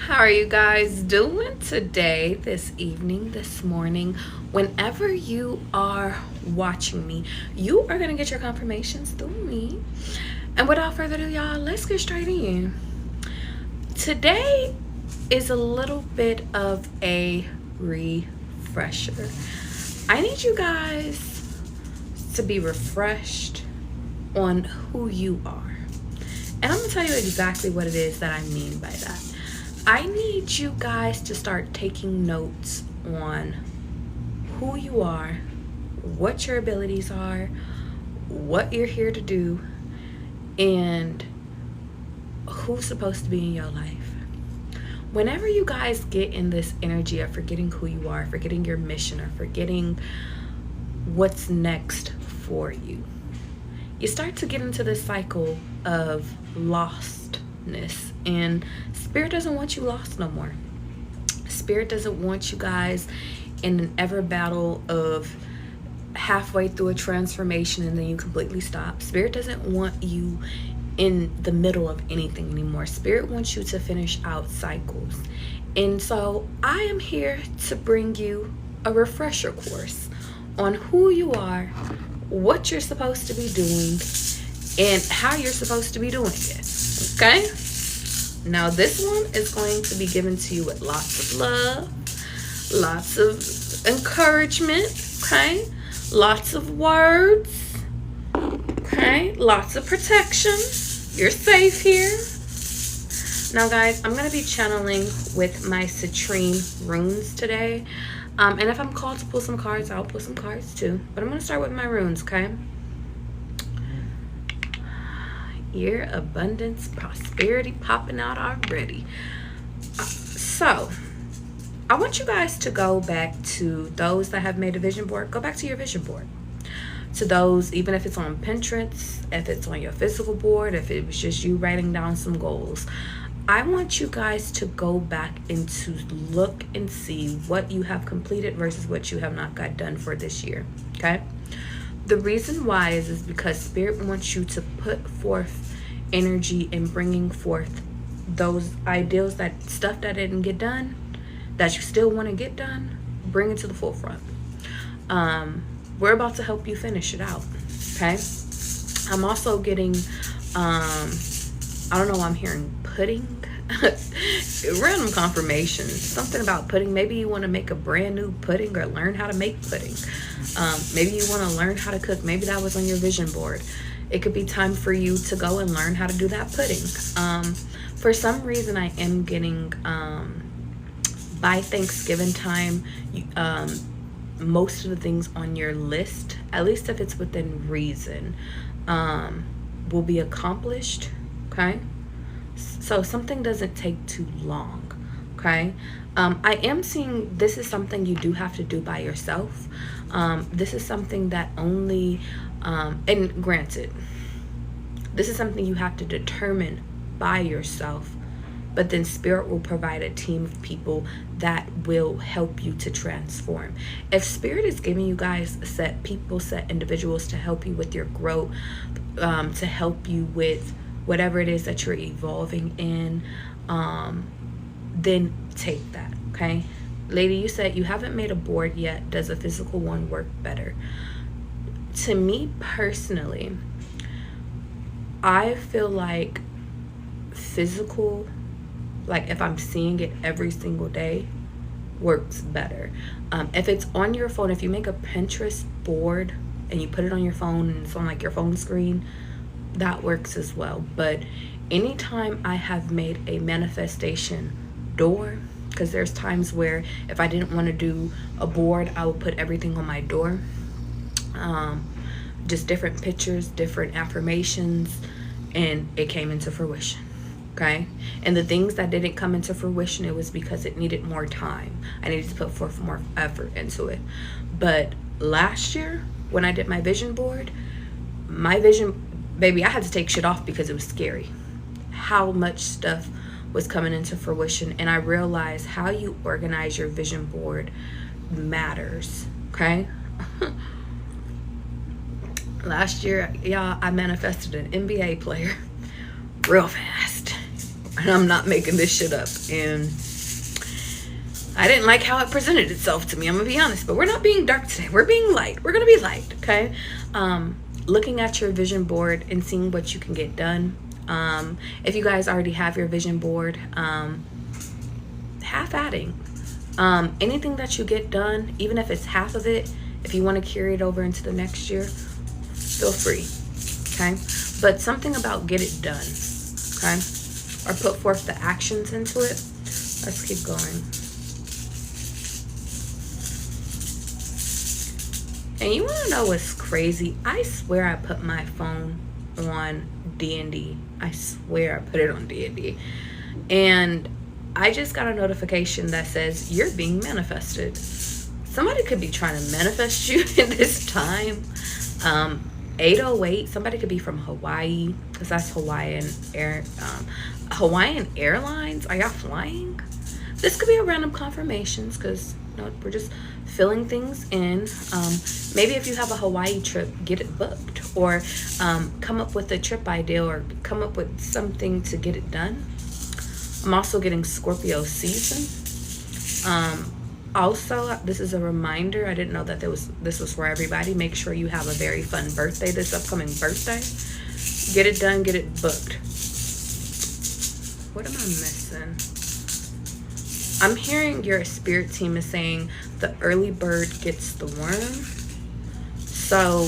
How are you guys doing today, this evening, this morning? Whenever you are watching me, you are going to get your confirmations through me. And without further ado, y'all, let's get straight in. Today is a little bit of a refresher. I need you guys to be refreshed on who you are. And I'm going to tell you exactly what it is that I mean by that. I need you guys to start taking notes on who you are, what your abilities are, what you're here to do, and who's supposed to be in your life. Whenever you guys get in this energy of forgetting who you are, forgetting your mission, or forgetting what's next for you, you start to get into this cycle of lostness, and Spirit doesn't want you lost no more. Spirit doesn't want you guys in an ever battle of halfway through a transformation and then you completely stop. Spirit doesn't want you in the middle of anything anymore. Spirit wants you to finish out cycles. And so I am here to bring you a refresher course on who you are, what you're supposed to be doing, and how you're supposed to be doing it. Okay? Now this one is going to be given to you with lots of love, lots of encouragement, okay? Lots of words, okay? Lots of protection. You're safe here. Now guys, I'm going to be channeling with my citrine runes today. And if I'm called to pull some cards, I'll pull some cards too. But I'm going to start with my runes, okay? Year, abundance, prosperity popping out already. So I want you guys to go back to those that have made a vision board. Go back to your vision board. To those, even if it's on Pinterest, if it's on your physical board, if it was just you writing down some goals, I want you guys to go back and to look and see what you have completed versus what you have not got done for this year. Okay? The reason why is because Spirit wants you to put forth energy in bringing forth those ideals, that stuff that didn't get done, that you still want to get done, bring it to the forefront. We're about to help you finish it out. Okay? I'm also getting, I don't know, I'm hearing pudding. Random confirmations, something about pudding. Maybe you want to make a brand new pudding or learn how to make pudding. Maybe you want to learn how to cook. Maybe that was on your vision board. It could be time for you to go and learn how to do that pudding. For some reason I am getting by Thanksgiving time, most of the things on your list, at least if it's within reason, will be accomplished. Okay? So something doesn't take too long, okay? I am seeing this is something you do have to do by yourself. This is something that only, and granted, this is something you have to determine by yourself, but then Spirit will provide a team of people that will help you to transform. If Spirit is giving you guys set people, set individuals to help you with your growth, to help you with whatever it is that you're evolving in, then take that, okay? Lady, you said you haven't made a board yet. Does a physical one work better? To me personally, I feel like physical, like if I'm seeing it every single day, works better. If it's on your phone, if you make a Pinterest board and you put it on your phone and it's on like your phone screen, that works as well. But anytime I have made a manifestation door, because there's times where if I didn't want to do a board, I would put everything on my door, just different pictures, different affirmations, and it came into fruition. Okay? And the things that didn't come into fruition, it was because it needed more time. I needed to put forth more effort into it. But last year when I did my vision board, my vision, baby, I had to take shit off because it was scary how much stuff was coming into fruition. And I realized how you organize your vision board matters. Okay? Last year, y'all, I manifested an NBA player real fast. and I'm not making this shit up. And I didn't like how it presented itself to me, I'm gonna be honest. But we're not being dark today, we're being light. We're gonna be light, okay? Looking at your vision board and seeing what you can get done. If you guys already have your vision board, half adding anything that you get done, even if it's half of it, if you want to carry it over into the next year, feel free, okay? But something about get it done, okay? Or put forth the actions into it. Let's keep going. And you want to know what's crazy? I swear I put my phone on D&D. I swear I put it on D&D. And I just got a notification that says you're being manifested. Somebody could be trying to manifest you in this time. 808, somebody could be from Hawaii, because that's Hawaiian Airlines. Are y'all flying? This could be a random confirmations, because we're just filling things in. Maybe if you have a Hawaii trip, get it booked, or come up with a trip idea, or come up with something to get it done. I'm also getting Scorpio season. Also, this is a reminder. I didn't know that this was for everybody. Make sure you have a very fun birthday, this upcoming birthday. Get it done, get it booked. What am I missing? I'm hearing your spirit team is saying the early bird gets the worm. So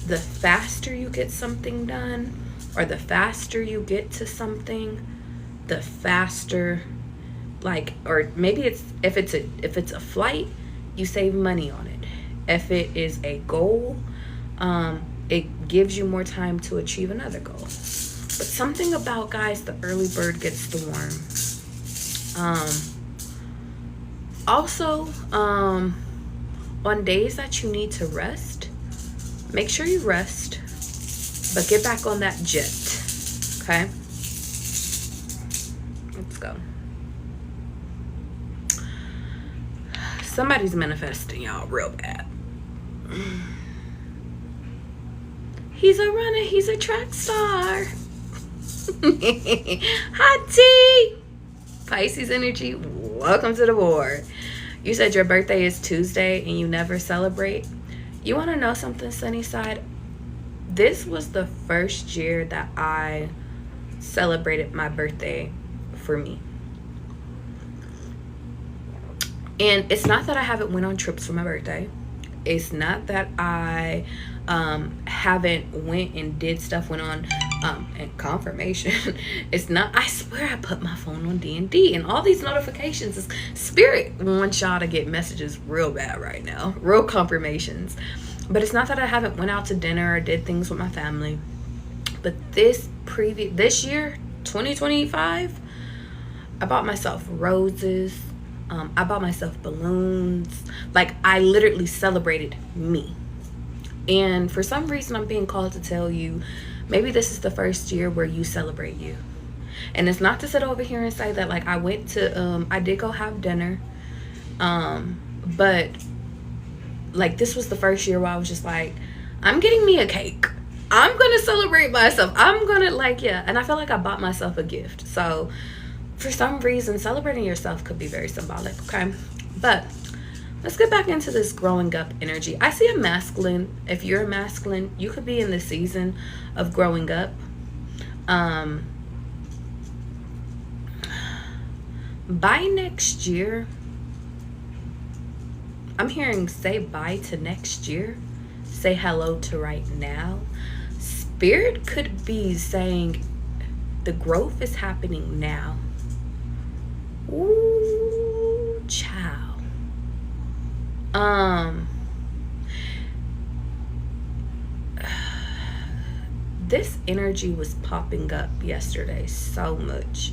the faster you get something done, or the faster you get to something, the faster, like, or maybe it's if it's a flight, you save money on it. If it is a goal, it gives you more time to achieve another goal. But something about, guys, the early bird gets the worm. Also, on days that you need to rest, make sure you rest, but get back on that jet, okay? Let's go. Somebody's manifesting y'all real bad. He's a runner, he's a track star. Hot tea! Pisces energy, welcome to the board. You said your birthday is Tuesday and you never celebrate. You want to know something, Sunnyside? This was the first year that I celebrated my birthday for me. And it's not that I haven't went on trips for my birthday. It's not that I haven't went and did stuff, went on and confirmation. It's not, I swear I put my phone on D&D, and all these notifications is spirit wants y'all to get messages real bad right now, real confirmations. But it's not that I haven't went out to dinner or did things with my family. But this year, 2025, I bought myself roses. I bought myself balloons. Like, I literally celebrated me. And for some reason, I'm being called to tell you, maybe this is the first year where you celebrate you. And it's not to sit over here and say that, like, I went to, I did go have dinner. But, like, this was the first year where I was just like, I'm getting me a cake. I'm going to celebrate myself. I'm going to, like, yeah. And I feel like I bought myself a gift. So, for some reason, celebrating yourself could be very symbolic, okay? But let's get back into this growing up energy. I see a masculine. If you're a masculine, you could be in the season of growing up. By next year, I'm hearing say bye to next year. Say hello to right now. Spirit could be saying the growth is happening now. Ooh, child. This energy was popping up yesterday so much.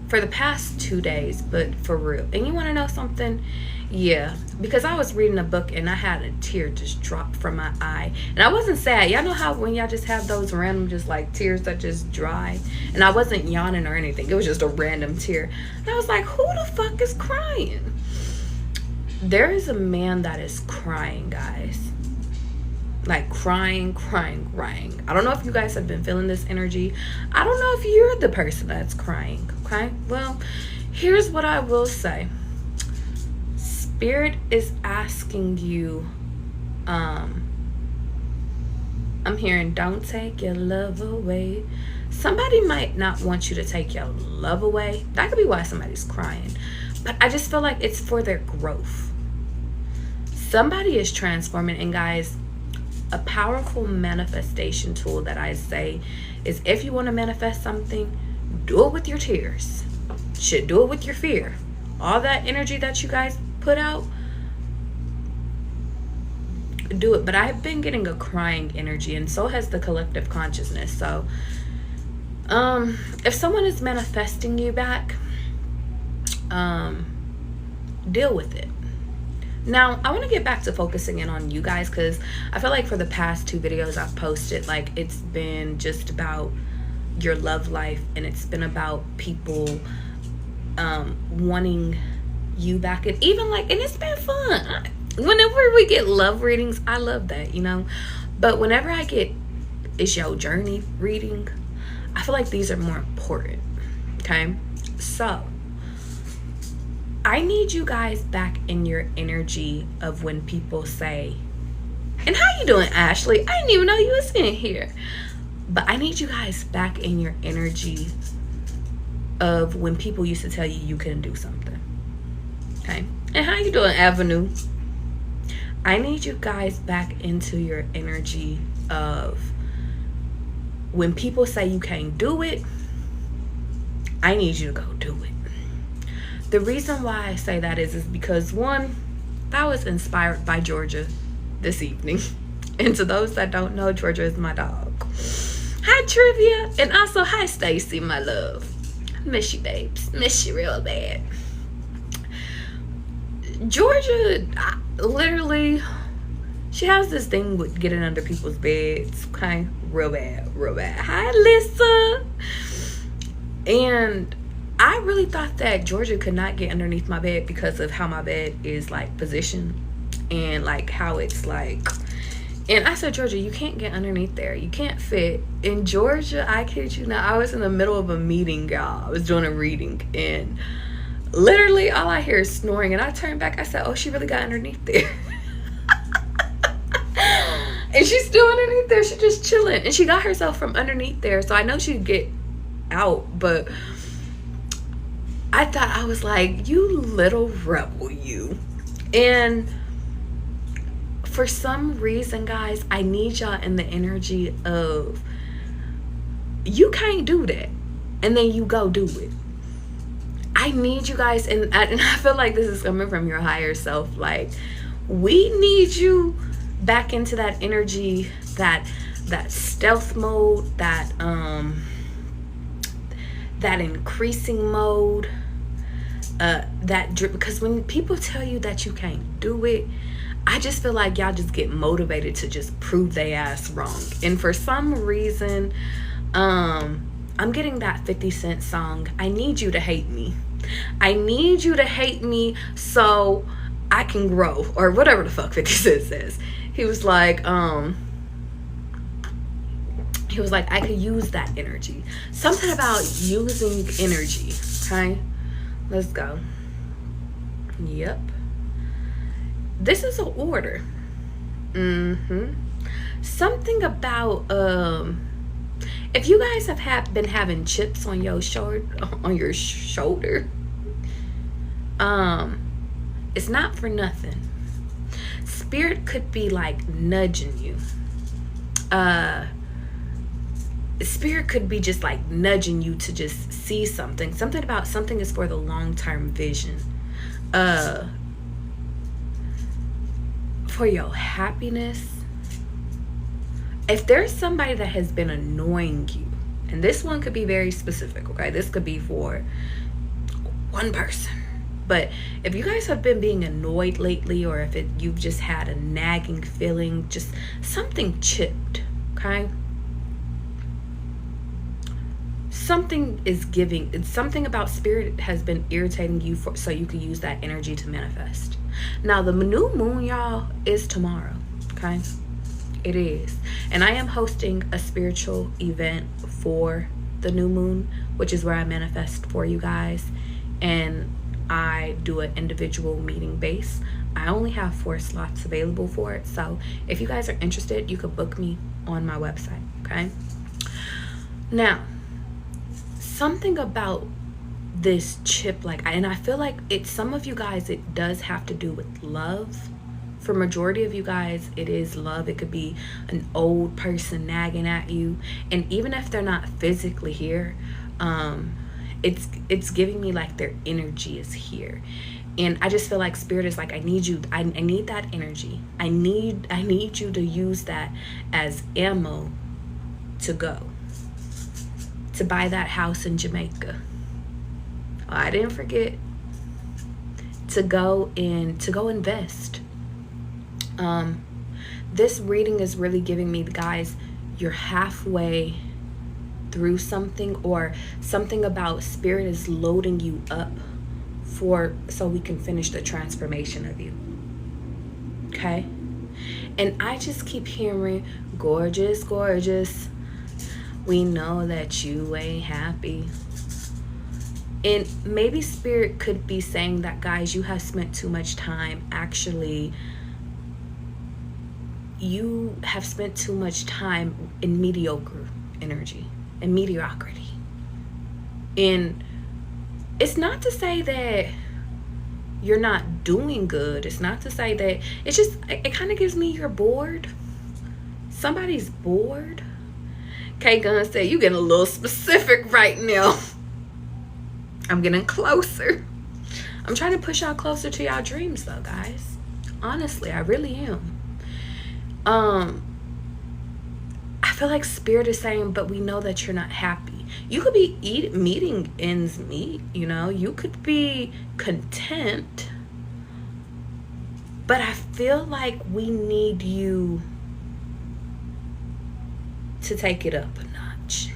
For the past 2 days, but for real. And you want to know something? Yeah, because I was reading a book and I had a tear just drop from my eye. And I wasn't sad. Y'all know how when y'all just have those random just like tears that just dry? And I wasn't yawning or anything. It was just a random tear. And I was like, who the fuck is crying? There is a man that is crying, guys. like crying. I don't know if you guys have been feeling this energy. I don't know if you're the person that's crying. Okay, well, here's what I will say. Spirit is asking you, I'm hearing, don't take your love away. Somebody might not want you to take your love away. That could be why somebody's crying, but I just feel like it's for their growth. Somebody is transforming. And guys, a powerful manifestation tool that I say is, if you want to manifest something, do it with your tears. Shit, do it with your fear. All that energy that you guys put out, do it. But I've been getting a crying energy, and so has the collective consciousness. So if someone is manifesting you back, deal with it. Now, I want to get back to focusing in on you guys, because I feel like for the past 2 videos I've posted, like, it's been just about your love life, and it's been about people wanting you back. And even like, and it's been fun. Whenever we get love readings, I love that, you know. But whenever I get it's your journey reading, I feel like these are more important. Okay, so I need you guys back in your energy of when people say, and how you doing, Ashley? I didn't even know you was in here. But I need you guys back in your energy of when people used to tell you you couldn't do something. Okay, and how you doing, Avenue? I need you guys back into your energy of when people say you can't do it, I need you to go do it. The reason why I say that is because, one, that was inspired by Georgia this evening. And to those that don't know, Georgia is my dog. Hi, Trivia. And also, hi, Stacy, my love. Miss you, babes. Miss you real bad. Georgia, literally, she has this thing with getting under people's beds. Okay? Real bad, real bad. Hi, Lisa. And I really thought that Georgia could not get underneath my bed because of how my bed is like positioned and like how it's like. And I said, Georgia, you can't get underneath there. You can't fit. In Georgia, I kid you not, I was in the middle of a meeting, y'all. I was doing a reading, and literally all I hear is snoring. And I turned back. I said, oh, she really got underneath there. And she's still underneath there. She's just chilling. And she got herself from underneath there. So I know she'd get out, but I thought, I was like, you little rebel, you. And for some reason, guys, I need y'all in the energy of, you can't do that, and then you go do it. I need you guys, and I feel like this is coming from your higher self. Like, we need you back into that energy, that stealth mode, that increasing mode, because when people tell you that you can't do it, I just feel like y'all just get motivated to just prove they ass wrong. And for some reason, I'm getting that 50 Cent song, I need you to hate me. I need you to hate me so I can grow, or whatever the fuck 50 Cent says. He was like, I could use that energy. Something about using energy. Okay, let's go. Yep. This is an order. Something about if you guys have been having chips on your shoulder, it's not for nothing. Spirit could be like nudging you. Spirit could be just like nudging you to just see something. Something about something is for the long-term vision. For your happiness. If there's somebody that has been annoying you, and this one could be very specific, okay? This could be for one person. But if you guys have been being annoyed lately, or if you've just had a nagging feeling, just something chipped, okay? Something is giving, it's something about spirit has been irritating you so you can use that energy to manifest. Now, the new moon, y'all, is tomorrow, okay? It is. And I am hosting a spiritual event for the new moon, which is where I manifest for you guys. And I do an individual meeting base. I only have 4 slots available for it. So if you guys are interested, you could book me on my website. Okay. Now, something about this chip, and I feel like some of you guys, it does have to do with love. For majority of you guys, it is love. It could be an old person nagging at you, and even if they're not physically here, it's giving me like their energy is here. And I just feel like spirit is like, I need you. I need that energy. I need you to use that as ammo to go to buy that house in Jamaica. Oh, I didn't forget to go invest. This reading is really giving me, guys, you're halfway through something, or something about spirit is loading you up so we can finish the transformation of you. Okay? And I just keep hearing, gorgeous, gorgeous. We know that you ain't happy. And maybe spirit could be saying that, guys, you have spent too much time you have spent too much time in mediocre energy and mediocrity. And it's not to say that you're not doing good. It's not to say that, it's just, it kind of gives me you're bored. Somebody's bored. K Gun said, you getting a little specific right now. I'm getting closer. I'm trying to push y'all closer to y'all dreams though, guys. Honestly, I really am. I feel like spirit is saying, but we know that you're not happy. You could be meeting ends meet, you could be content, but I feel like we need you to take it up a notch.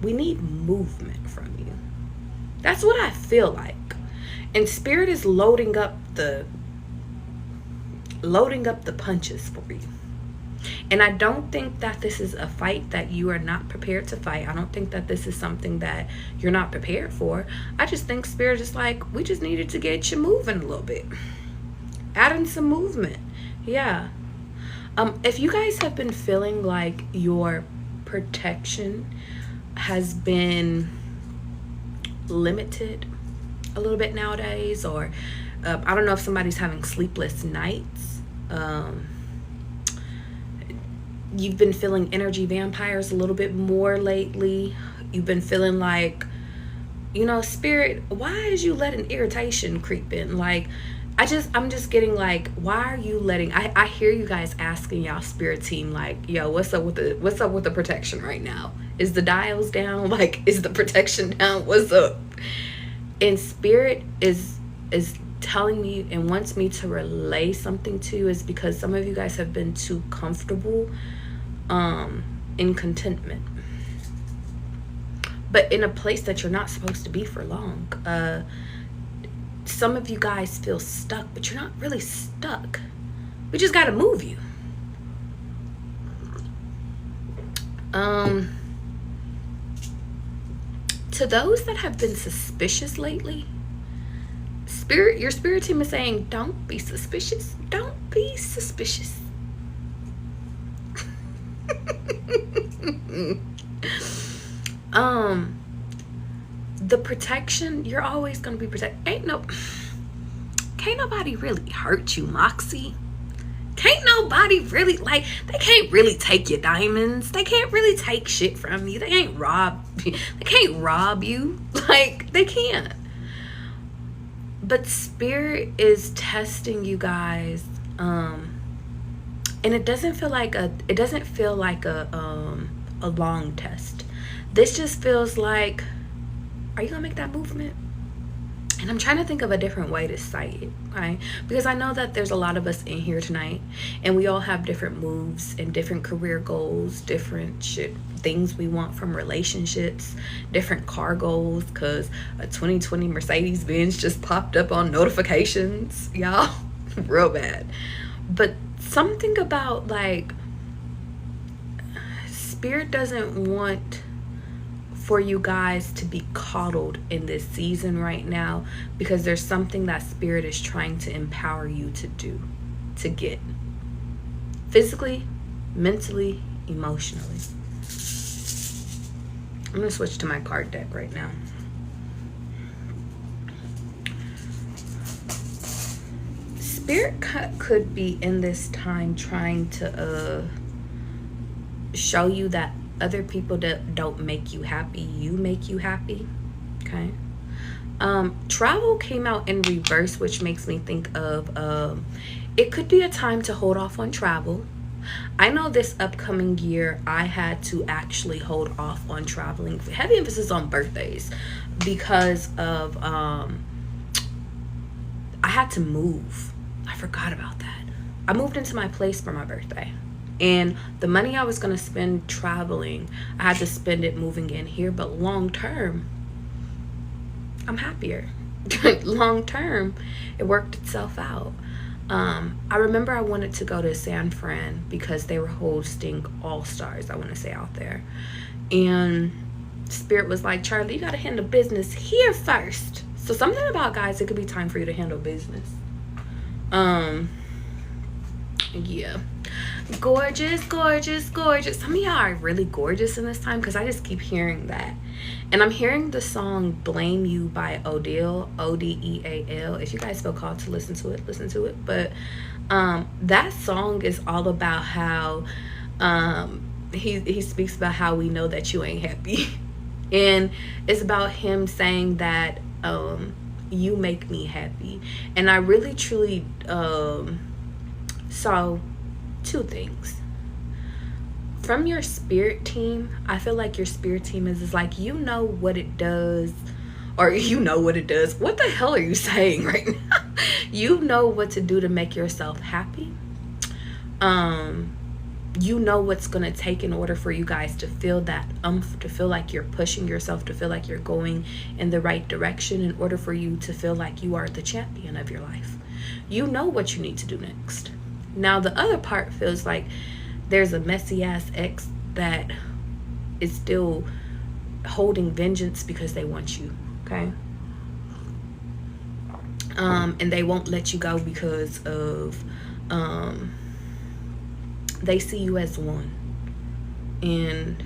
We need movement from you. That's what I feel like. And spirit is loading up the punches for you. And I don't think that this is a fight that you are not prepared to fight. I don't think that this is something that you're not prepared for. I just think spirit is like, we just needed to get you moving a little bit. Add in some movement. Yeah. If you guys have been feeling like your protection has been limited a little bit nowadays, or I don't know if somebody's having sleepless nights. You've been feeling energy vampires a little bit more lately. You've been feeling like, spirit, why is you letting irritation creep in? Like, I'm just getting like, why are you letting, I hear you guys asking y'all spirit team, like, yo, what's up with the protection right now? Is the dials down? Like, is the protection down? What's up? And spirit is telling me and wants me to relay something to you, is because some of you guys have been too comfortable in contentment, but in a place that you're not supposed to be for long. Some of you guys feel stuck, but you're not really stuck. We just got to move you. To those that have been suspicious lately, your spirit team is saying, don't be suspicious. Don't be suspicious. The protection, you're always going to be protected. Can't nobody really hurt you, Moxie. Can't nobody really, they can't really take your diamonds. They can't really take shit from you. They can't rob you. They can't. But spirit is testing you guys. And it doesn't feel like a long test. This just feels like, are you gonna make that movement? And I'm trying to think of a different way to say it, right? Because I know that there's a lot of us in here tonight, and we all have different moves and different career goals, different things we want from relationships, different car goals, because a 2020 Mercedes-Benz just popped up on notifications, y'all. real bad. But something about like Spirit doesn't want for you guys to be coddled in this season right now, because there's something that Spirit is trying to empower you to do, to get physically, mentally, emotionally. I'm gonna switch to my card deck right now. Spirit could be in this time trying to show you that other people that don't make you happy, you make you happy. Okay. Travel came out in reverse, which makes me think of it could be a time to hold off on travel. I know this upcoming year I had to actually hold off on traveling, heavy emphasis on birthdays, because of I had to move. I forgot about that. I moved into my place for my birthday, and the money I was going to spend traveling, I had to spend it moving in here. But long term, I'm happier. Long term, it worked itself out. I remember I wanted to go to San Fran because they were hosting All Stars, I want to say, out there. And Spirit was like, Charlie, you got to handle business here first. So something about, guys, it could be time for you to handle business. Yeah. Gorgeous, gorgeous, gorgeous. Some of y'all are really gorgeous in this time, because I just keep hearing that. And I'm hearing the song Blame You by Odeal, Odeal. If you guys feel called to listen to it, listen to it. But that song is all about how he speaks about how we know that you ain't happy. And it's about him saying that you make me happy. And I really truly saw two things from your spirit team. I feel like your spirit team is like, you know what it does, or you know what it does. What the hell are you saying right now? You know what to do to make yourself happy. You know what's going to take in order for you guys to feel that to feel like you're pushing yourself, to feel like you're going in the right direction, in order for you to feel like you are the champion of your life. You know what you need to do next. Now, the other part feels like there's a messy ass ex that is still holding vengeance because they want you, okay? And they won't let you go because of they see you as one, and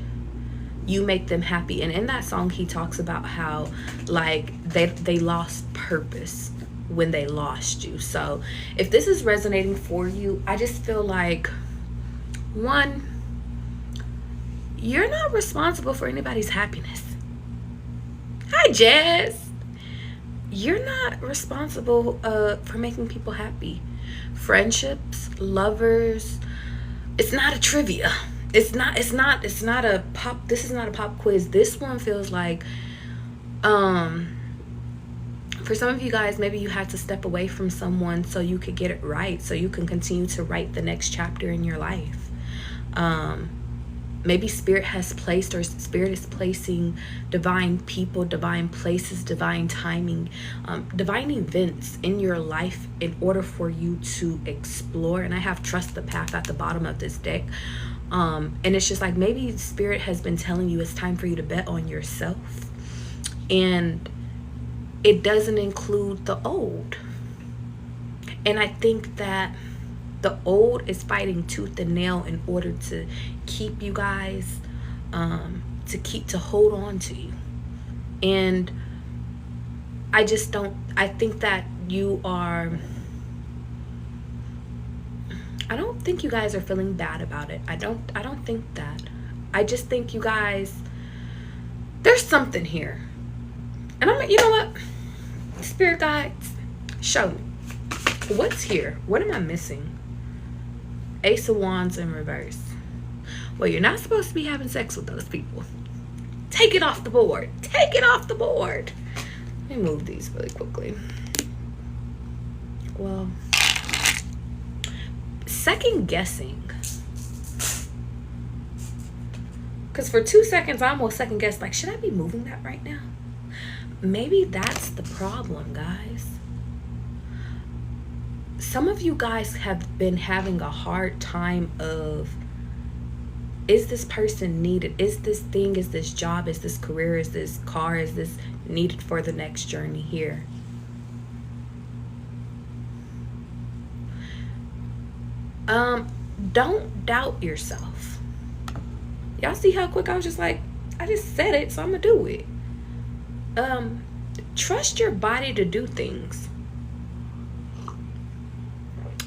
you make them happy. And in that song, he talks about how like they lost purpose when they lost you. So if this is resonating for you, I just feel like, one, you're not responsible for anybody's happiness. Hi, Jazz. You're not responsible for making people happy. Friendships, lovers, it's not a trivia. It's not a pop. This is not a pop quiz. This one feels like, for some of you guys, maybe you had to step away from someone so you could get it right, so you can continue to write the next chapter in your life. Maybe Spirit has placed, or Spirit is placing divine people, divine places, divine timing, divine events in your life in order for you to explore. And I have Trust the Path at the bottom of this deck. And it's just like, maybe Spirit has been telling you it's time for you to bet on yourself. And it doesn't include the old. And I think that the old is fighting tooth and nail in order to keep you guys, to hold on to you. And I think that you are, I don't think you guys are feeling bad about it. I don't think that. I just think you guys, there's something here. And you know what? Spirit guides, show me. What's here? What am I missing? Ace of Wands in reverse. Well, you're not supposed to be having sex with those people. Take it off the board. Take it off the board. Let me move these really quickly. Well, second guessing. Because for 2 seconds, I almost second guessed, like, should I be moving that right now? Maybe that's the problem, guys. some of you guys have been having a hard time of, is this person needed? Is this thing, is this job, is this career, is this car, is this needed for the next journey here? Don't doubt yourself. Y'all see how quick I was just like, I just said it, so I'm gonna do it. Trust your body to do things.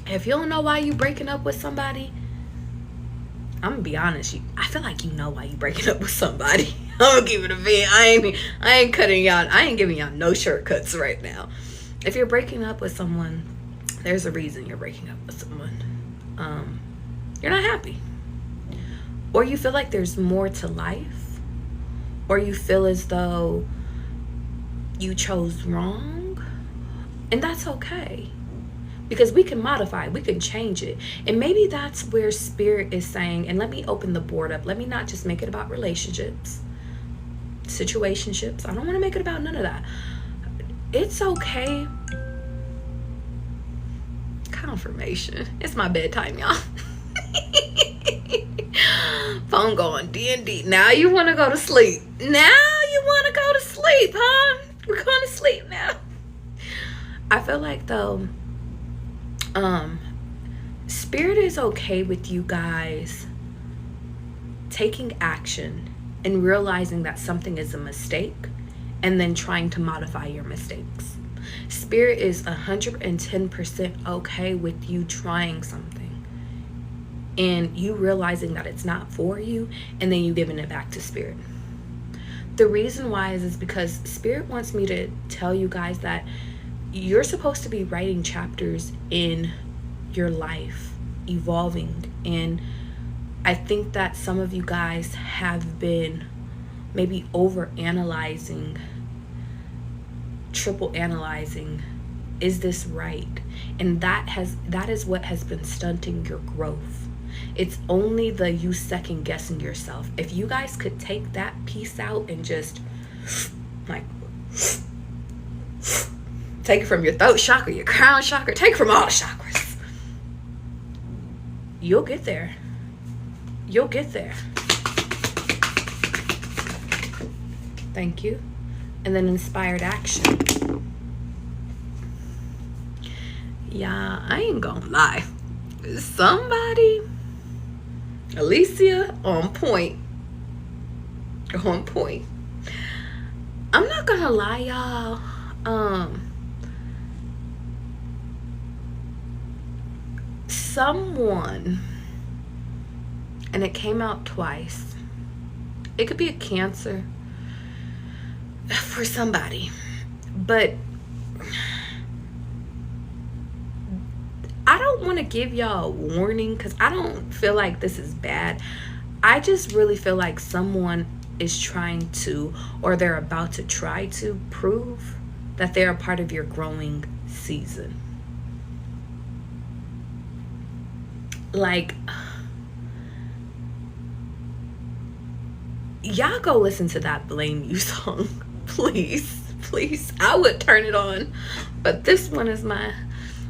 If you don't know why you breaking up with somebody, I'm gonna be honest, I feel like you know why you breaking up with somebody. I'm gonna keep it a bit. I ain't cutting y'all. I ain't giving y'all no shortcuts right now. If you're breaking up with someone, there's a reason you're breaking up with someone. You're not happy, or you feel like there's more to life, or you feel as though you chose wrong, and that's okay. Because we can modify, we can change it. And maybe that's where Spirit is saying, and let me open the board up. Let me not just make it about relationships, situationships. I don't want to make it about none of that. It's okay. Confirmation. It's my bedtime, y'all. Phone going D&D. Now you want to go to sleep. Huh? We're going to sleep now. I feel like, though, Spirit is okay with you guys taking action and realizing that something is a mistake and then trying to modify your mistakes. Spirit is 110% okay with you trying something and you realizing that it's not for you, and then you giving it back to Spirit. The reason why is because Spirit wants me to tell you guys that you're supposed to be writing chapters in your life, evolving. And I think that some of you guys have been maybe over analyzing, triple analyzing, is this right? And that is what has been stunting your growth. It's only the you second guessing yourself. If you guys could take that piece out and just like take it from your throat chakra, your crown chakra, take it from all the chakras, you'll get there. You'll get there. Thank you. And then inspired action. Yeah, I ain't gonna lie. Somebody, Alicia, on point. On point. I'm not gonna lie, y'all. Someone, and it came out twice. It could be a Cancer for somebody, but I don't want to give y'all a warning because I don't feel like this is bad. I just really feel like someone is trying to, or they're about to try to prove that they're a part of your growing season. Like, y'all go listen to that Blame You song. Please. I would turn it on. But this one is my...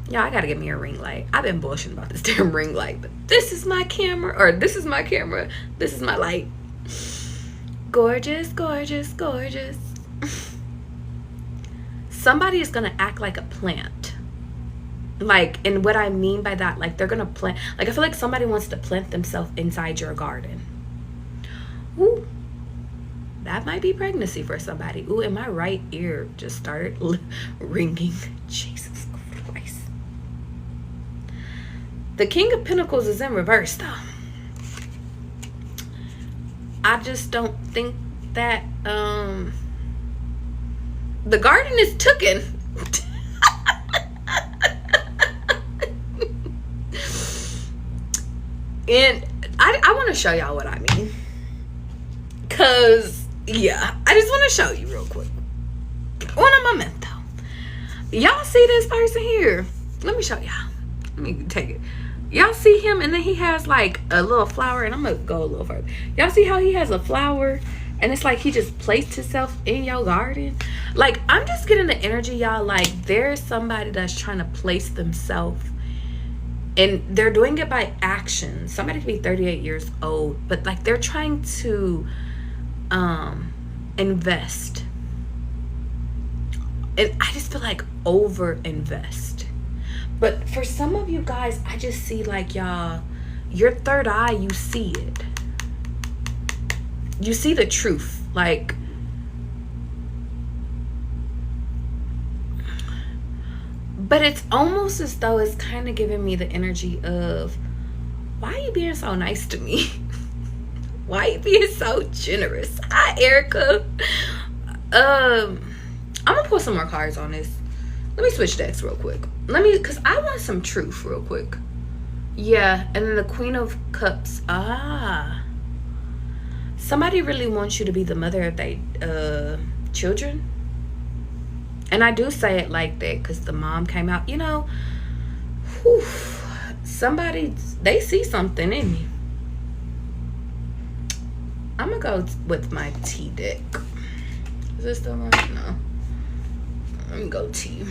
Y'all, I gotta get me a ring light. I've been bullshitting about this damn ring light. But this is my camera. Or this is my camera. This is my light. Gorgeous, gorgeous, gorgeous. Somebody is gonna act like a plant. Like, and what I mean by that, like, they're gonna plant, like, I feel like somebody wants to plant themselves inside your garden. Ooh, that might be pregnancy for somebody. Ooh, and my right ear just started ringing. Jesus Christ. The King of Pentacles is in reverse, though. I just don't think that, the garden is tooken. And I want to show y'all what I mean. Because, yeah, I just want to show you real quick. Una momento. Y'all see this person here? Let me show y'all. Let me take it. Y'all see him, and then he has like a little flower, and I'm going to go a little further. Y'all see how he has a flower, and it's like he just placed himself in your garden? Like, I'm just getting the energy, y'all, like there's somebody that's trying to place themselves And they're doing it by action. Somebody could be 38 years old, but like they're trying to invest. And I just feel like over invest. But for some of you guys, I just see like y'all, your third eye, you see it. You see the truth. Like, but it's almost as though it's kind of giving me the energy of, why are you being so nice to me? Why are you being so generous? Hi, Erica. I'm gonna pull some more cards on this. Let me switch decks real quick. Because I want some truth real quick. Yeah, and then the Queen of Cups. Somebody really wants you to be the mother of their children. And I do say it like that because the mom came out. You know, whew, somebody, they see something in me. I'm going to go with my T deck. Is this the one? No. Let me go T.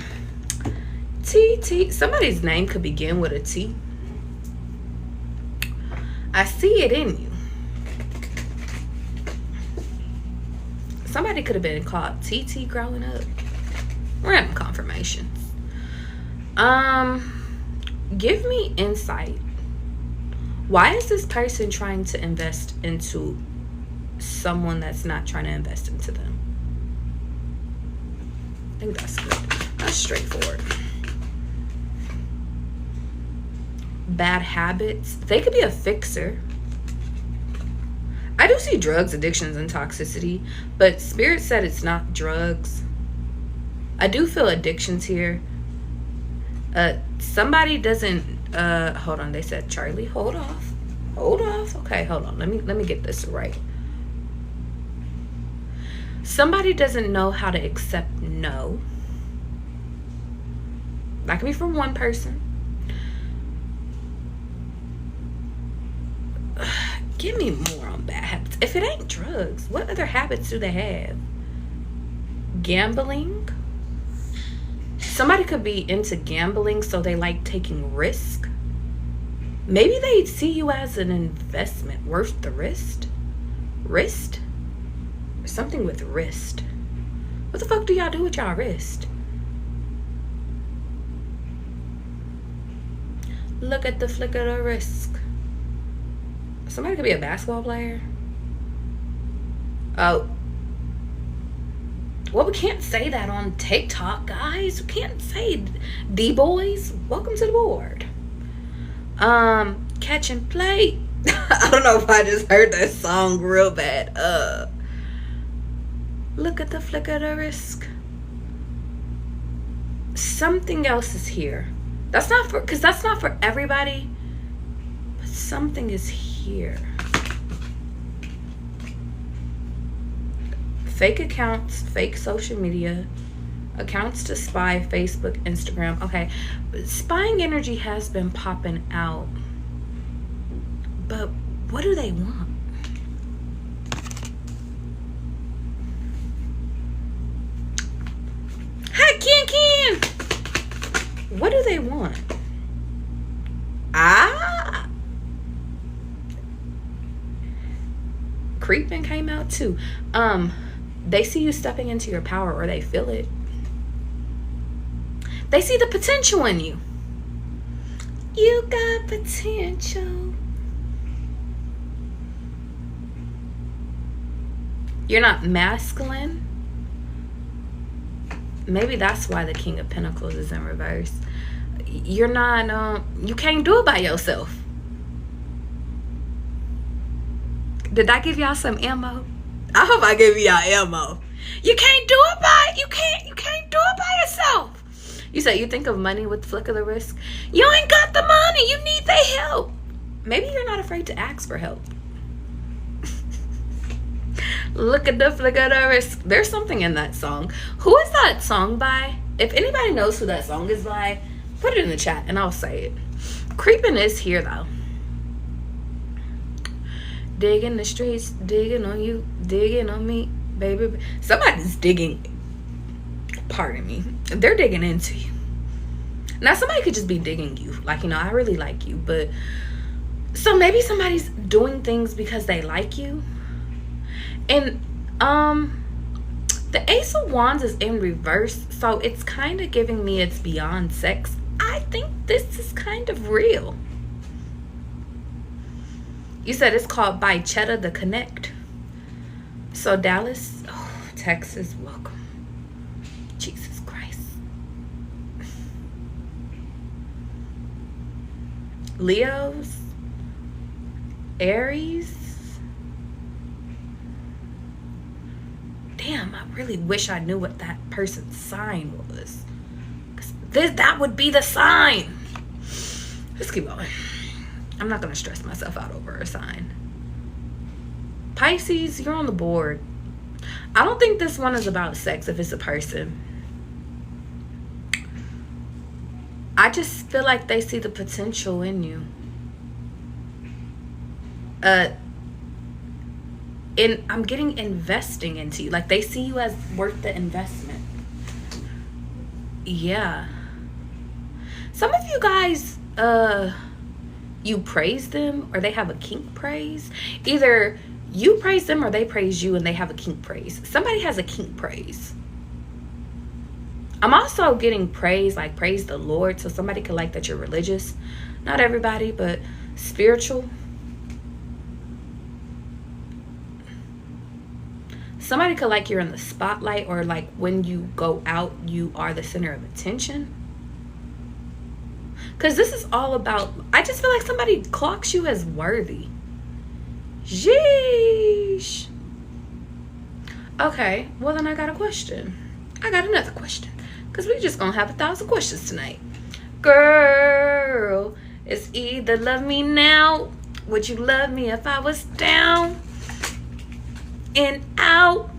T. Somebody's name could begin with a T. I see it in you. Somebody could have been called TT growing up. We're having confirmations. Give me insight. Why is this person trying to invest into someone that's not trying to invest into them? I think that's good. That's straightforward. Bad habits. They could be a fixer. I do see drugs, addictions, and toxicity, but Spirit said it's not drugs. I do feel addictions here. Somebody doesn't, hold on, they said, Charlie, hold off. Okay, hold on, let me get this right. Somebody doesn't know how to accept no. That can be from one person. Give me more on bad habits. If it ain't drugs, what other habits do they have? Gambling. Somebody could be into gambling, so they like taking risk. Maybe they see you as an investment worth the risk. Wrist? Something with wrist. What the fuck do y'all do with y'all wrist? Look at the flick of the wrist. Somebody could be a basketball player. Oh. Well, we can't say that on TikTok, guys. We can't say D-boys. Welcome to the board. Catch and play. I don't know if I just heard that song real bad. Look at the flick of the wrist. Something else is here. That's not for everybody. But something is here. Fake accounts, fake social media, accounts to spy, Facebook, Instagram. Okay, spying energy has been popping out. But what do they want? Hi, Ken. What do they want? Creeping came out too. They see you stepping into your power, or they feel it. They see the potential in you. You got potential. You're not masculine. Maybe that's why the King of Pentacles is in reverse. You're not, you can't do it by yourself. Did I give y'all some ammo? I hope I gave y'all ammo. You can't do it by, you can't do it by yourself. You said you think of money with the flick of the wrist. You ain't got the money. You need their help. Maybe you're not afraid to ask for help. Look at the flick of the wrist. There's something in that song. Who is that song by? If anybody knows who that song is by, put it in the chat and I'll say it. Creeping is here though. Digging the streets, digging on you, digging on me, baby. Somebody's digging, pardon me, they're digging into you. Now, somebody could just be digging you. Like, I really like you. But, so maybe somebody's doing things because they like you. And, the Ace of Wands is in reverse. So, it's kind of giving me it's beyond sex. I think this is kind of real. You said it's called By Cheddar the Connect. So, Dallas, Texas, welcome. Jesus Christ. Leos, Aries. Damn, I really wish I knew what that person's sign was. 'Cause that would be the sign. Let's keep going. I'm not going to stress myself out over a sign. Pisces, you're on the board. I don't think this one is about sex if it's a person. I just feel like they see the potential in you. I'm getting investing into you. Like, they see you as worth the investment. Yeah. Some of you guys, you praise them or they have a kink praise. Either you praise them or they praise you and they have a kink praise. Somebody has a kink praise. I'm also getting praise, like praise the Lord. So somebody could like that you're religious. Not everybody, but spiritual. Somebody could like you're in the spotlight, or like when you go out, you are the center of attention. Because this is all about, I just feel like somebody clocks you as worthy. Sheesh. Okay, well then I got a question. I got another question. Because we just going to have 1,000 questions tonight. Girl, it's either love me now. Would you love me if I was down and out?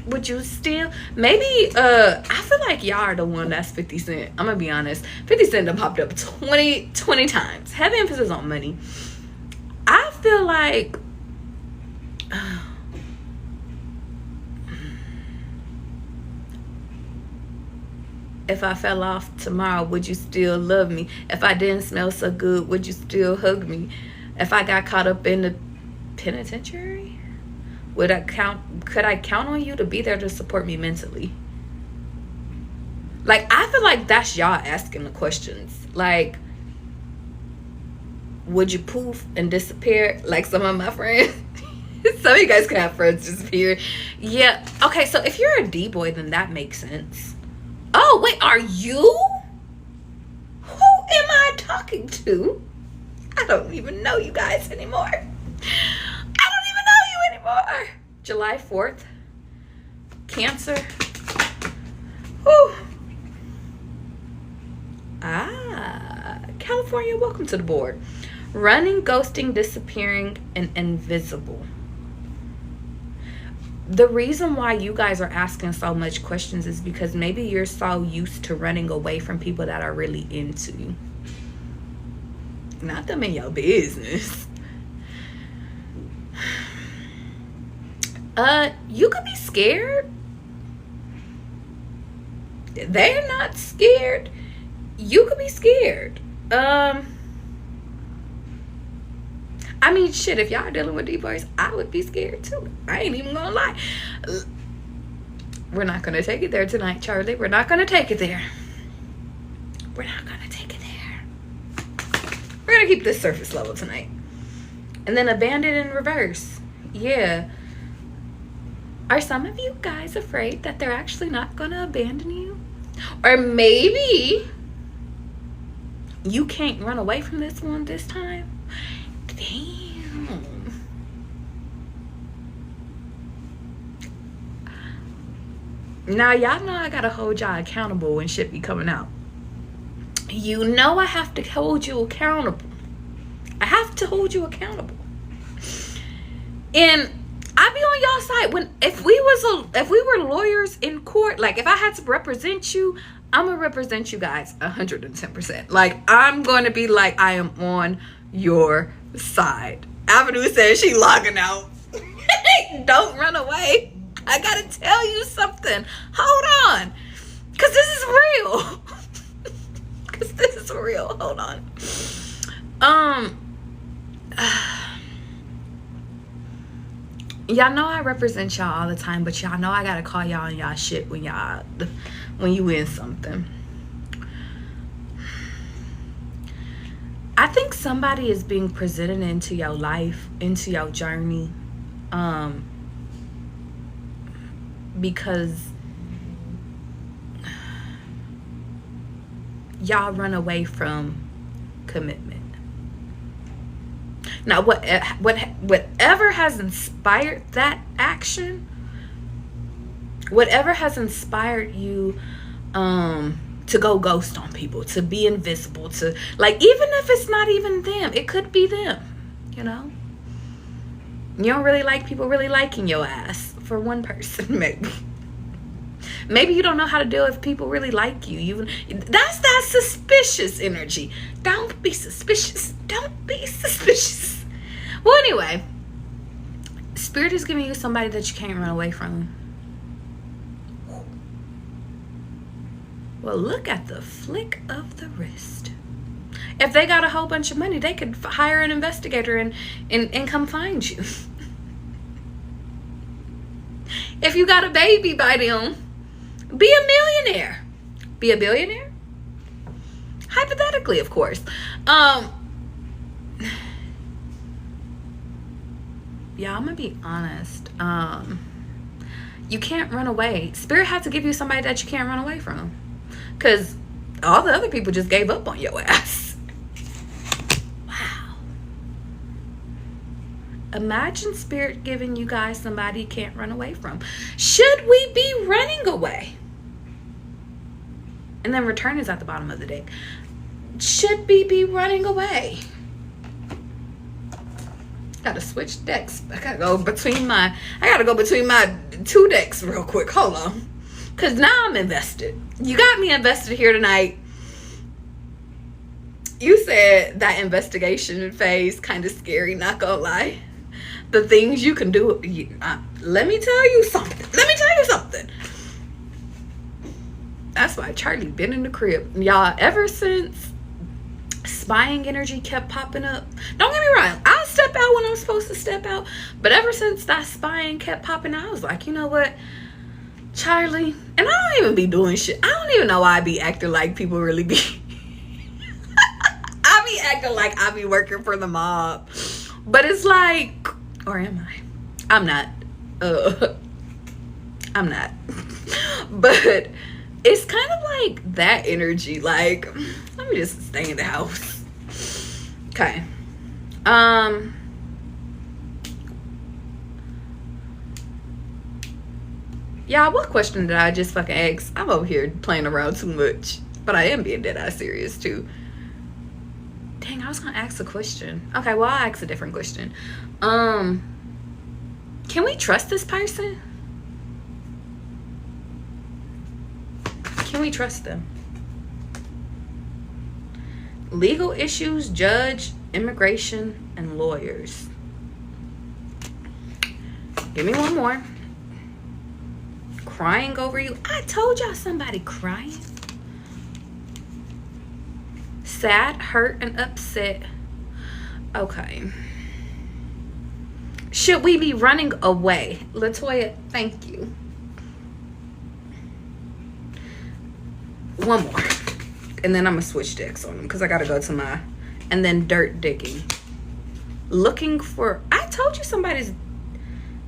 Would you still? Maybe, I feel like y'all are the one that's 50 Cent. I'm going to be honest. 50 Cent done popped up 20 times. Heavy emphasis on money. I feel like... if I fell off tomorrow, would you still love me? If I didn't smell so good, would you still hug me? If I got caught up in the penitentiary, could I count on you to be there to support me mentally? Like, I feel like that's y'all asking the questions. Like, would you poof and disappear like some of my friends? Some of you guys can have friends disappear. Yeah. Okay, so if you're a D-boy, then that makes sense. Oh, wait, are you? Who am I talking to? I don't even know you guys anymore. I don't even know you anymore. July 4th. Cancer. Whew. California, welcome to the board. Running, ghosting, disappearing, and invisible. The reason why you guys are asking so much questions is because maybe you're so used to running away from people that are really into you. Not them in your business. You could be scared. They're not scared. You could be scared. I mean, shit, if y'all are dealing with D-boys, I would be scared too. I ain't even gonna lie. We're not gonna take it there tonight, Charlie. We're not gonna take it there. We're not gonna take it there. We're gonna keep this surface level tonight. And then abandoned in reverse. Yeah. Are some of you guys afraid that they're actually not gonna abandon you? Or maybe you can't run away from this one this time? Damn. Now, y'all know I gotta hold y'all accountable when shit be coming out. You know I have to hold you accountable. I have to hold you accountable. And I be on y'all side if we were lawyers in court, like if I had to represent you, I'm gonna represent you guys 110%. Like, I'm gonna be like, I am on your side. Avenue says she logging out. Don't run away. I gotta tell you something. Hold on. Because this is real. Because this for real. Hold on. Y'all know I represent y'all all the time, but y'all know I gotta call y'all on y'all shit when you win something. I think somebody is being presented into your life, into your journey, because y'all run away from commitment. Now, whatever has inspired that action, whatever has inspired you to go ghost on people, to be invisible, to, like, even if it's not even them, it could be them, you know? You don't really like people really liking your ass, for one person, maybe. Maybe you don't know how to deal with people really like you. That's that suspicious energy. Don't be suspicious. Don't be suspicious. Well, anyway, Spirit is giving you somebody that you can't run away from. Well, look at the flick of the wrist. If they got a whole bunch of money, they could hire an investigator and come find you. If you got a baby by them, be a millionaire. Be a billionaire? Hypothetically, of course. Yeah, I'm gonna be honest. You can't run away. Spirit had to give you somebody that you can't run away from, because all the other people just gave up on your ass. Wow. Imagine Spirit giving you guys somebody you can't run away from. Should we be running away? And then return is at the bottom of the deck. Should we be running away? Gotta switch decks. I gotta go between my two decks real quick. Hold on. Cause now I'm invested. You got me invested here tonight. You said that investigation phase kind of scary, not gonna lie. The things you can do. Let me tell you something. That's why Charlie been in the crib. Y'all, ever since spying energy kept popping up. Don't get me wrong. I'll step out when I'm supposed to step out. But ever since that spying kept popping out, I was like, you know what, Charlie? And I don't even be doing shit. I don't even know why I be acting like people really be. I be acting like I be working for the mob. But it's like, or am I? I'm not. I'm not. But it's kind of like that energy. Like, let me just stay in the house. Okay. Y'all, what question did I just fucking ask? I'm over here playing around too much. But I am being dead ass serious too. Dang, I was gonna ask a question. Okay, well, I'll ask a different question. Can we trust this person? Can we trust them? Legal issues, judge, immigration, and lawyers. Give me one more. Crying over you. I told y'all somebody crying. Sad, hurt, and upset. Okay. Should we be running away? Latoya, thank you. One more. And then I'm going to switch decks on them because I got to go to my... And then dirt digging. Looking for... I told you somebody's...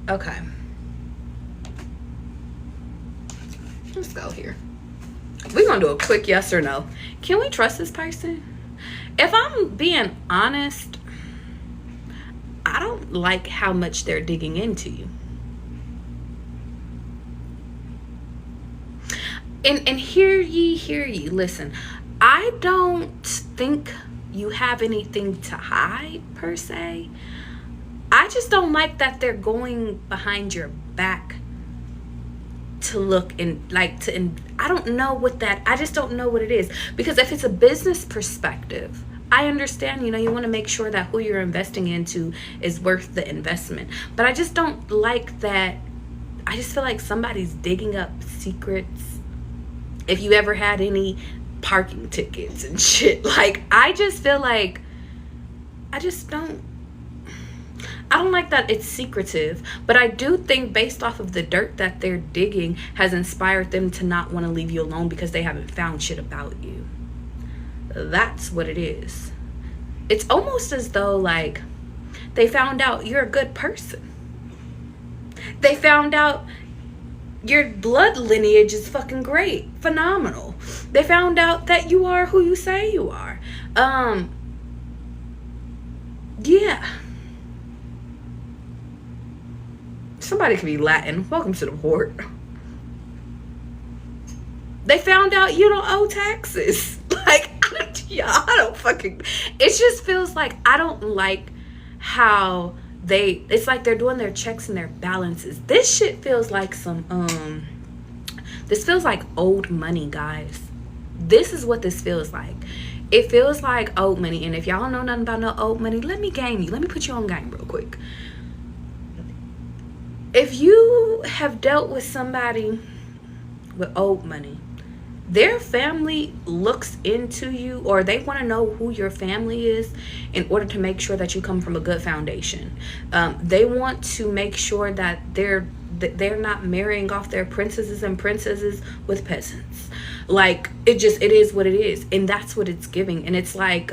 Okay. Let's go here. We're going to do a quick yes or no. Can we trust this person? If I'm being honest, I don't like how much they're digging into you. And hear ye, listen. I don't think you have anything to hide, per se. I just don't like that they're going behind your back to look and like to, and I don't know what that, I just don't know what it is. Because if it's a business perspective, I understand, you know, you want to make sure that who you're investing into is worth the investment. But I just don't like that. I just feel like somebody's digging up secrets. If you ever had any parking tickets and shit. Like, I just feel like I don't like that it's secretive, but I do think based off of the dirt that they're digging has inspired them to not want to leave you alone because they haven't found shit about you. That's what it is. It's almost as though like they found out you're a good person. They found out your blood lineage is fucking great, phenomenal. They found out that you are who you say you are. Yeah. Somebody could be Latin. Welcome to the port. They found out you don't owe taxes. Like, I don't fucking... It just feels like I don't like how it's like they're doing their checks and their balances. This shit feels like some, this feels like old money, guys. This is what this feels like. It feels like old money. And if y'all don't know nothing about no old money, let me game you. Let me put you on game real quick. If you have dealt with somebody with old money, their family looks into you, or they want to know who your family is in order to make sure that you come from a good foundation. They want to make sure that they're not marrying off their princesses and princesses with peasants. Like, it is what it is, and that's what it's giving. And it's like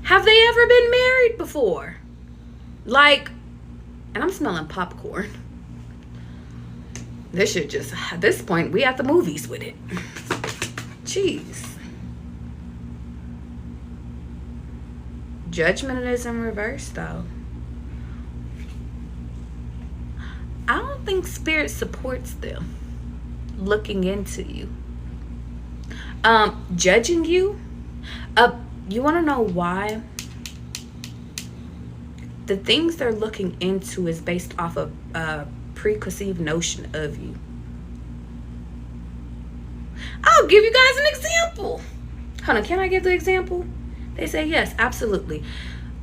have they ever been married before? Like, and I'm smelling popcorn. This should just, at this point, we at the movies with it. Jeez. Judgment is in reverse, though. I don't think spirit supports them looking into you. Judging you. You want to know why? The things they're looking into is based off of a preconceived notion of you. I'll give you guys an example. Hold on, can I give the example? They say yes, absolutely.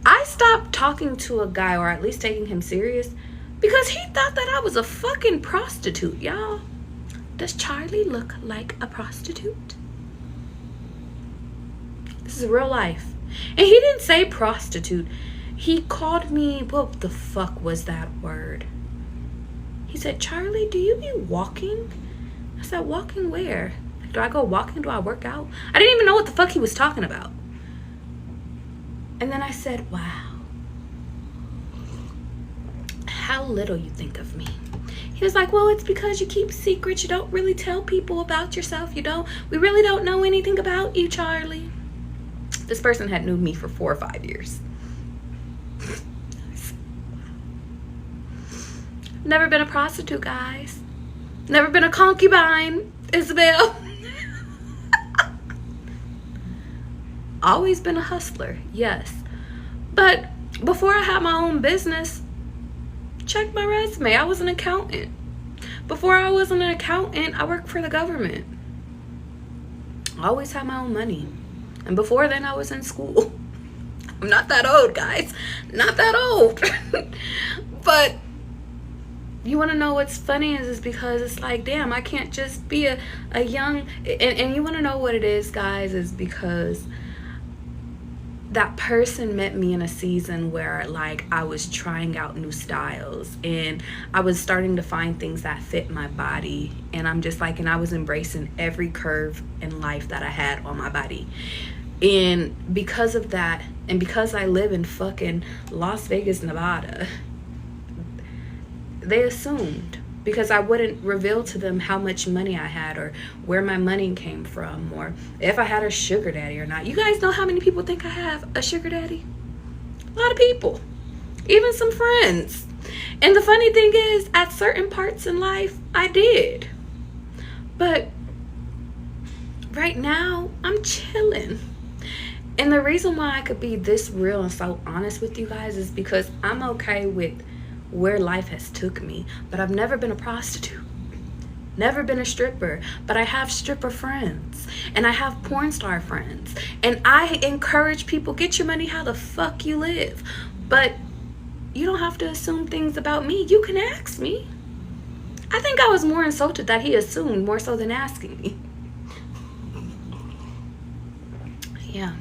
I stopped talking to a guy, or at least taking him serious, because he thought that I was a fucking prostitute, y'all. Does Charlie look like a prostitute? This is real life. And he didn't say prostitute. He called me, what the fuck was that word? He said, Charlie, do you be walking? I said, walking where? Do I go walking? Do I work out? I didn't even know what the fuck he was talking about. And then I said, wow. How little you think of me. He was like, well, it's because you keep secrets. You don't really tell people about yourself. We really don't know anything about you, Charlie. This person had known me for 4 or 5 years. Never been a prostitute, guys. Never been a concubine, Isabel. Always been a hustler, yes. But before I had my own business, check my resume. I was an accountant. Before I was an accountant, I worked for the government. I always had my own money. And before then, I was in school. I'm not that old, guys. Not that old. But you want to know what's funny is because it's like, damn, I can't just be a young... And you want to know what it is, guys, is because that person met me in a season where, like, I was trying out new styles. And I was starting to find things that fit my body. And I'm just like, and I was embracing every curve in life that I had on my body. And because of that, and because I live in fucking Las Vegas, Nevada, they assumed, because I wouldn't reveal to them how much money I had or where my money came from or if I had a sugar daddy or not. You guys know how many people think I have a sugar daddy? A lot of people, even some friends. And the funny thing is, at certain parts in life, I did. But right now, I'm chilling. And the reason why I could be this real and so honest with you guys is because I'm okay with where life has took me. But I've never been a prostitute. Never been a stripper. But I have stripper friends. And I have porn star friends. And I encourage people, get your money how the fuck you live. But you don't have to assume things about me. You can ask me. I think I was more insulted that he assumed more so than asking me. Yeah.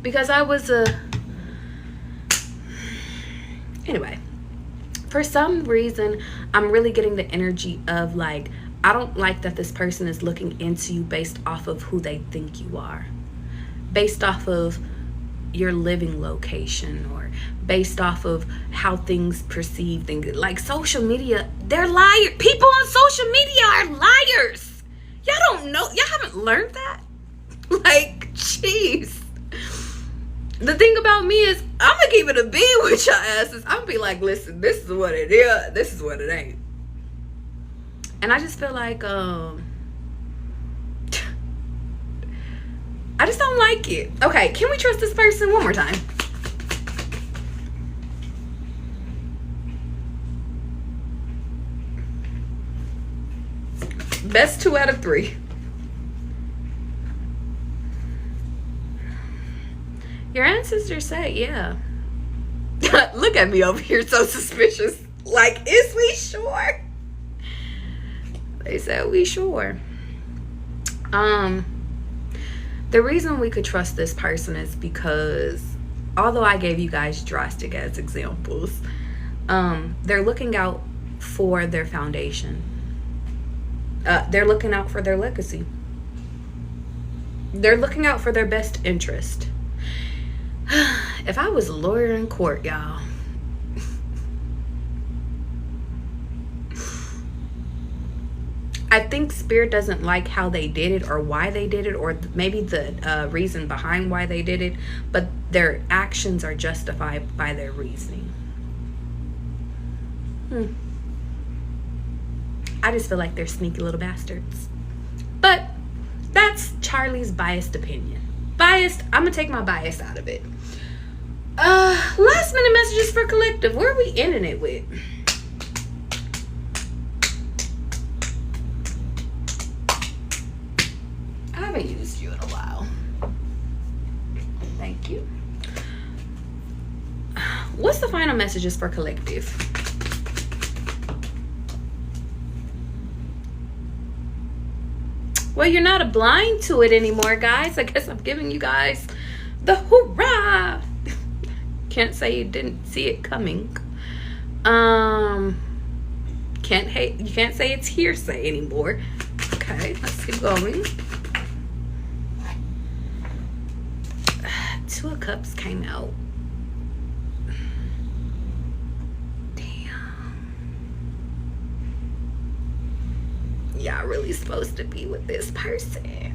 Because I was anyway, for some reason, I'm really getting the energy of like, I don't like that this person is looking into you based off of who they think you are. Based off of your living location, or based off of how things perceive things. Like social media, they're liars. People on social media are liars. Y'all don't know. Y'all haven't learned that? Like, jeez. The thing about me is, I'm gonna keep it a bean with y'all asses. I'm gonna be like, listen, this is what it is. This is what it ain't. And I just feel like, I just don't like it. Okay, can we trust this person one more time? Best 2 out of 3. Your ancestors say, yeah. Look at me over here so suspicious. Like, is we sure? They said we sure. The reason we could trust this person is because, although I gave you guys drastic as examples, they're looking out for their foundation. They're looking out for their legacy. They're looking out for their best interest. If I was a lawyer in court, y'all, I think Spirit doesn't like how they did it, or why they did it, or maybe the reason behind why they did it, but their actions are justified by their reasoning. I just feel like they're sneaky little bastards. But that's Charlie's biased opinion. Biased, I'm gonna take my bias out of it. Last minute messages for collective. Where are we ending it with? I haven't used you in a while. Thank you. What's the final messages for collective? Well, you're not blind to it anymore, guys. I guess I'm giving you guys the hoorah. Can't say you didn't see it coming. You can't say it's hearsay anymore. Okay, let's keep going. 2 of Cups came out. Y'all really supposed to be with this person.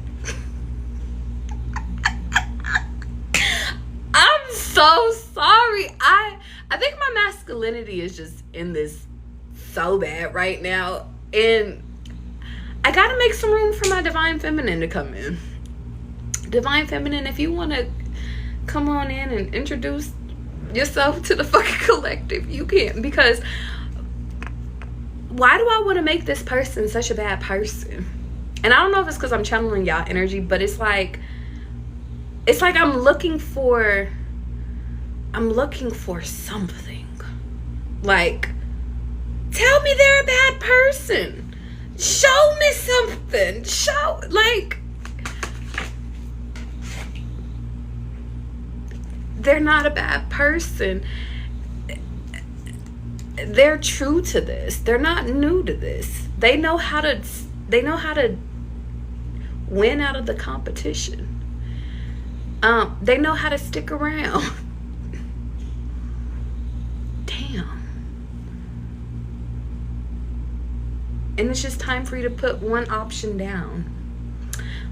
I'm so sorry. I think my masculinity is just in this so bad right now, and I gotta make some room for my divine feminine to come in. Divine feminine, if you want to come on in and introduce yourself to the fucking collective, you can. Because why do I want to make this person such a bad person? And I don't know if it's because I'm channeling y'all energy, but it's like I'm looking for something. Like, tell me they're a bad person. Show me something. They're not a bad person. They're true to this. They're not new to this. They know how to win out of the competition. They know how to stick around. Damn. And it's just time for you to put one option down.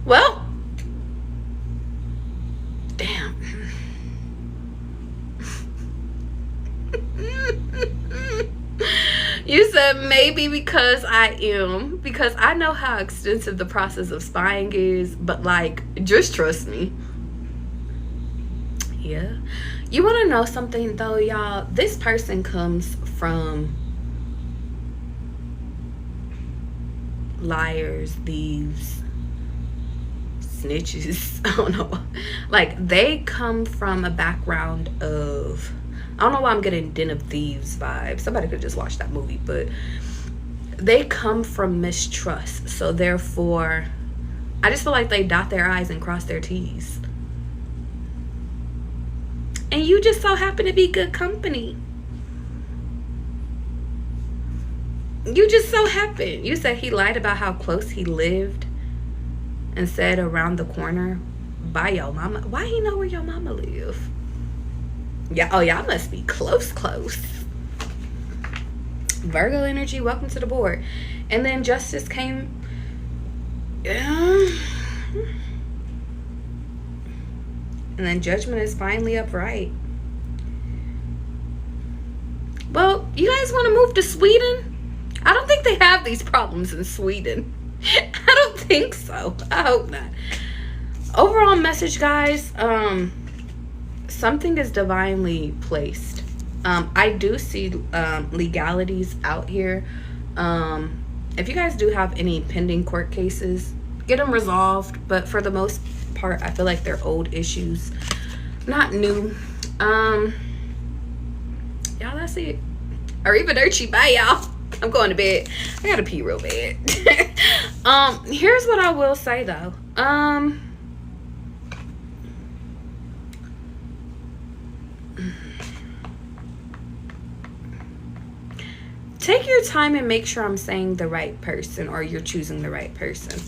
Well, damn. You said maybe because I know how extensive the process of spying is, but like, just trust me. Yeah. You want to know something though, y'all? This person comes from liars, thieves, snitches. I don't know. Like, they come from a background of I don't know why I'm getting Den of Thieves vibes. Somebody could just watch that movie, but they come from mistrust. So therefore, I just feel like they dot their I's and cross their T's. And you just so happen to be good company. You just so happen. You said he lied about how close he lived and said around the corner by your mama. Why he know where your mama live? Yeah, oh, y'all must be close. Virgo energy, welcome to the board. And then justice came. And then judgment is finally upright. Well, you guys want to move to Sweden? I don't think they have these problems in Sweden. I don't think so. I hope not. Overall message, guys, something is divinely placed. I do see legalities out here. If you guys do have any pending court cases, get them resolved. But for the most part, I feel like they're old issues, not new. Y'all, that's it. Arrivederci. Bye, y'all. I'm going to bed. I gotta pee real bad. Here's what I will say though. Take your time and make sure I'm saying the right person or you're choosing the right person.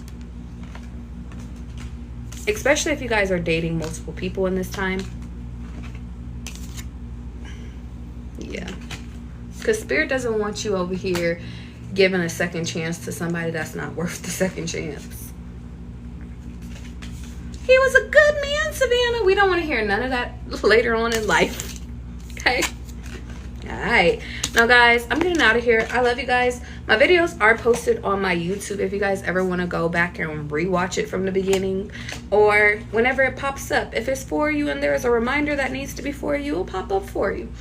Especially if you guys are dating multiple people in this time. Yeah. Because Spirit doesn't want you over here giving a second chance to somebody that's not worth the second chance. He was a good man, Savannah. We don't want to hear none of that later on in life. Okay? Alright. Now, guys, I'm getting out of here. I love you guys. My videos are posted on my YouTube if you guys ever want to go back and rewatch it from the beginning. Or whenever it pops up. If it's for you and there's a reminder that needs to be for you, it'll pop up for you.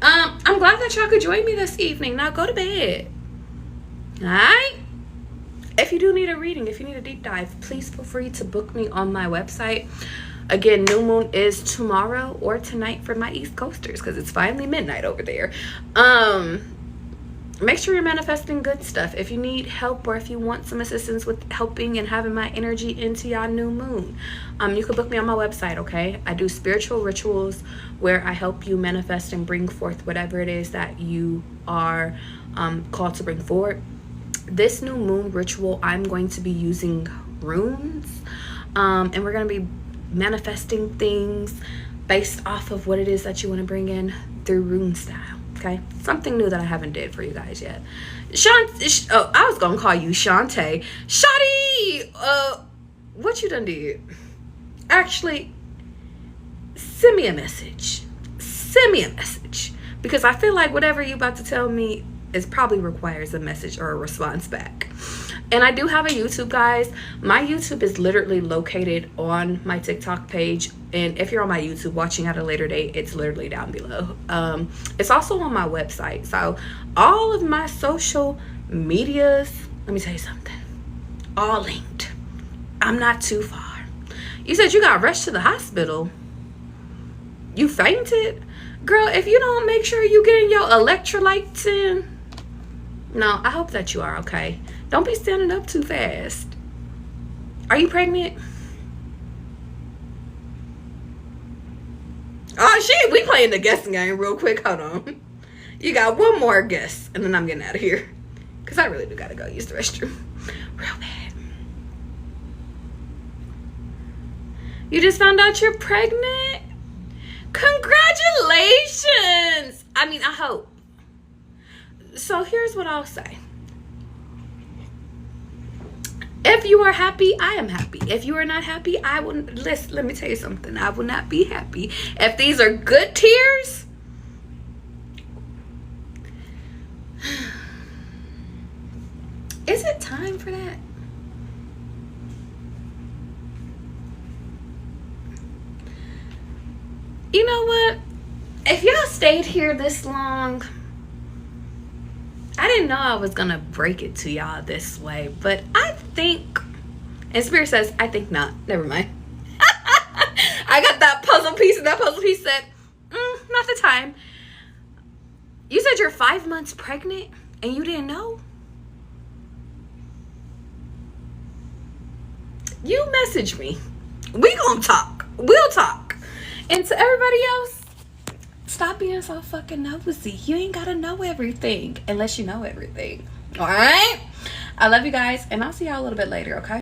I'm glad that y'all could join me this evening. Now go to bed. Alright? If you do need a reading, if you need a deep dive, please feel free to book me on my website. Again, new moon is tomorrow or tonight for my East Coasters because it's finally midnight over there. Make sure you're manifesting good stuff. If you need help or if you want some assistance with helping and having my energy into your new moon, you can book me on my website, okay? I do spiritual rituals where I help you manifest and bring forth whatever it is that you are called to bring forward. This new moon ritual, I'm going to be using runes, and we're going to be manifesting things based off of what it is that you want to bring in through rune style. Okay, something new that I haven't did for you guys yet. Oh, I was gonna call you Shantae. Shawty, what you done did? Actually, send me a message. Send me a message because I feel like whatever you about to tell me is probably requires a message or a response back. And I do have a YouTube, guys. My YouTube is literally located on my TikTok page. And if you're on my YouTube watching at a later date, it's literally down below. It's also on my website. So all of my social medias, let me tell you something, all linked. I'm not too far. You said you got rushed to the hospital. You fainted? Girl, if you don't make sure you getting your electrolytes in. No, I hope that you are okay. Don't be standing up too fast. Are you pregnant? Oh shit, we playing the guessing game real quick. Hold on. You got one more guess and then I'm getting out of here. Because I really do gotta go use the restroom. Real bad. You just found out you're pregnant? Congratulations! I mean, I hope. So here's what I'll say. If you are happy, I am happy. If you are not happy, I wouldn't. Listen, let me tell you something. I will not be happy. If these are good tears, is it time for that? You know what? If y'all stayed here this long, I didn't know I was gonna break it to y'all this way, but I think, and Spirit says, I think not. Never mind. I got that puzzle piece, and that puzzle piece said, not the time. You said you're 5 months pregnant and you didn't know? You message me. We gonna talk. We'll talk. And to everybody else, stop being so fucking nosy. You ain't gotta know everything unless you know everything. All right? I love you guys, and I'll see y'all a little bit later, okay?